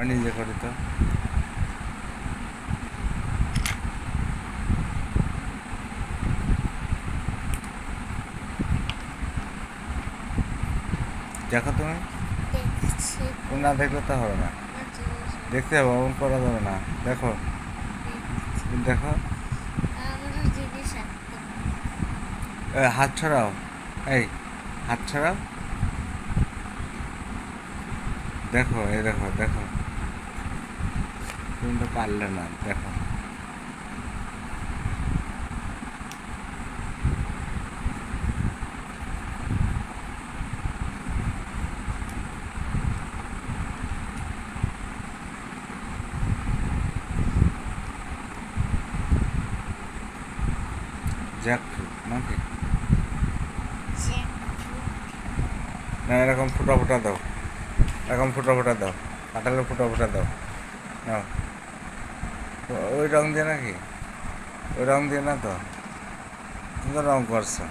নিজে করি তো। দেখো তুমি, দেখছি। তুমি না দেখলে তো হবে না, দেখতে হবে, অমন করা যাবে না। দেখো, তুমি দেখো। আমার জিনিস আঁকতে। হাত ছড়াও, এই হাত ছড়াও, দেখো, এই দেখো দেখো, তুমি তো পারলে না, দেখো। জ্যাকফ্রুট নাকি? না, এরকম ফুটা ফুটা দাও, এরকম ফুটা ফুটা দাও, কাঁঠালের ফুটা ফুটা দাও। নাও, ওই রং দিয়ে নাকি? ওই রং দিয়ে না তো, তুমি তো রং করছো।